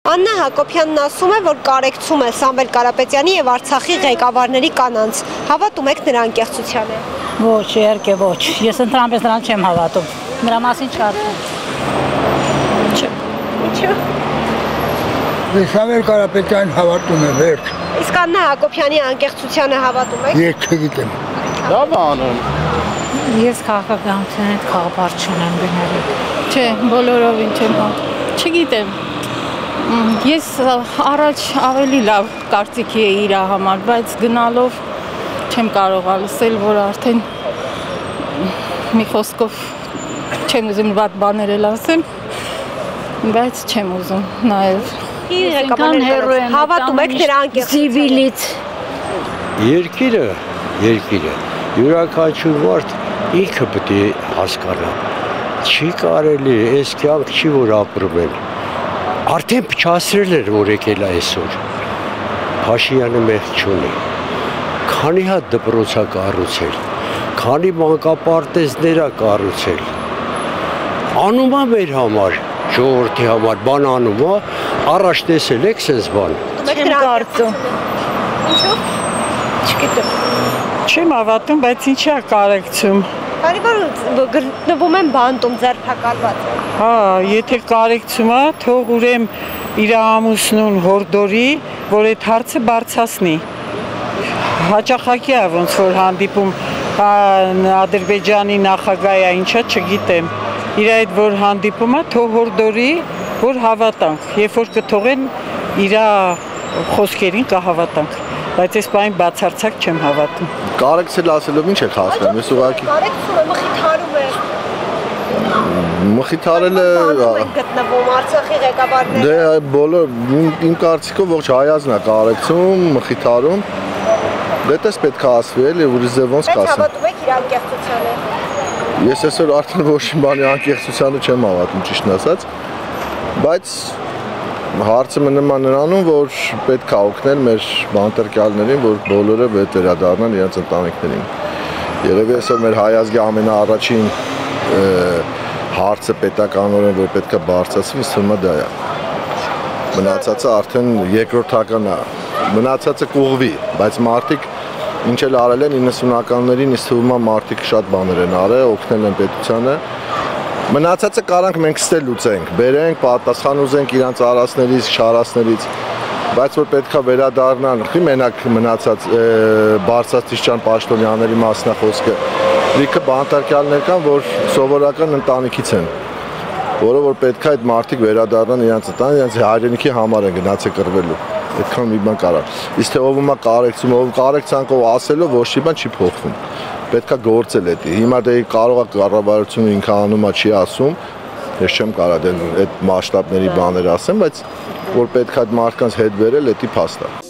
Աննա Հակոբյանն ասում է, որ կարեկցում է Սամվել Կարապետյանի եւ Արցախի ղեկավարների կանանց։ Հավատում եք նրա անկեղծությանը։ Ոչ, իհարկե ոչ։ Ես ընդհանրապես նրան չեմ հավատում։ Նրա մասին չարթում։ Ինչու՞։ Սամվել Կարապետյանին հավատում եմ, վերջ։ Իսկ Աննա Հակոբյանի անկեղծությանը հավատում եք։ Ես չգիտեմ։ Լավ անում։ Ես քաղաքականության հետ խաղապար չունեմ գնալու։ Չէ, բոլորովին չեմ հավատում։ Չգիտեմ։ Ես առաջ ավելի լավ կարծիքի էի իր համար, բայց գնալով չեմ կարող լսել, որ արդեն մի խոսքով չեմ ուզում վատ բաներ էլ ասեմ, բայց չեմ ուզում նաև։ Հավատում եք նրա անկեղծությանը։ Երկիրը յուրաքանչյուր մարդ ինքը պետք է հասկանա։ Չի կարելի, այս կյանք չի որ ապրվել։ Արդեն փչացրել էր, որ եկել է այսօր։ Փաշինյանը մեղք չունի։ Քանի հատ դպրոց է կառուցել, քանի մանկապարտեզներ է կառուցել։ Անում է մեր համար, ժողովրդի համար, բան անում է, առաջ տեսել եք սենց բան։ Չեմ կարծում։ Ինչու՞։ Չգիտեմ։ Չեմ հավատում, բայց ինչի է կարեկցում։ Քանի որ գտնվում են բանտում ձերբակալված։ Հա, եթե կարեկցում է, թող ուրեմ իր ամուսնուն հորդորի, որ այդ հարցը բարձրացնի։ Հաճախակի է ոնց որ հանդիպում Ադրբեջանի նախագահը ինչա չգիտեմ։ Իր այդ որ հանդիպում է, թող հորդորի, որ հավատանք, երբ որ կթողեն իր խոսքերին կհավատանք։ Բայց այս բանը բացարձակ չեմ հավատում։ Կարեկցել ասելով ինչ եք հասնում, ես ուղղակի Կարեկցում է, մխիթարում է։ Մխիթարելը գտնվում Արցախի ղեկավարները։ Դե բոլոր իմ կարծիքով ողջ հայազն է կարեկցում, մխիթարում։ Դե դες պետք է ասվի էլի, ուրիշ ձև ոնց կասեմ։ Բայց հավատում եք իր անկեղծությանը։ Ես այսօր արդեն ոչ մի բանի անկեղծությանը չեմ հավատում, ճիշտն ասած, բայց հարցը մնում է նրանում, որ պետք է օգնել մեր բանտարկյալներին, որ բոլորը վերադառնան իրենց ընտանիքներին։ Երևի այսօր մեր հայազգի ամենաառաջին հարցը պետականորեն, որ պետք է բարձրացվի, ինձ թվում է դա է։ Մնացածը արդեն երկրորդական է, մնացածը կուղվի, բայց մարդիկ ինչ էլ արել են 90-ականներին, ինձ թվում է մարդիկ շատ բաներ են արել, օգնել են պետությանը։ Մնացածը կարանք մենք ստել լուծենք, բերենք, պատասխան ուզենք իրանց արասներից, շարասներից, բայց որ պետք է վերադառնան, մենակ մնացած Բարձրաստիճան պաշտոնյաների մասնախոսքը, լիքը բանտարկյալներ կան, որ սովորական ընտանիքից են, որը որ պետք է այդ մարդիկ վերադառնան իրանց ընտանիք, իրանց հայրենիքի համար են գնացել կռվելու, այդքան մի բան կարա։ Իսկ թե ով ումա կարեկցում, ով կարեկցանքով ասելով ոչ մի բան չի փոխվում։ Պետք է գործել էդի։ Հիմա դե կարող է կառավարությունը ինքը անում է, չի ասում, ես չեմ կարող այդ մասշտաբների բաներ ասեմ, բայց որ պետք է այդ մարդկանց հետ վերել, էդի փաստ է։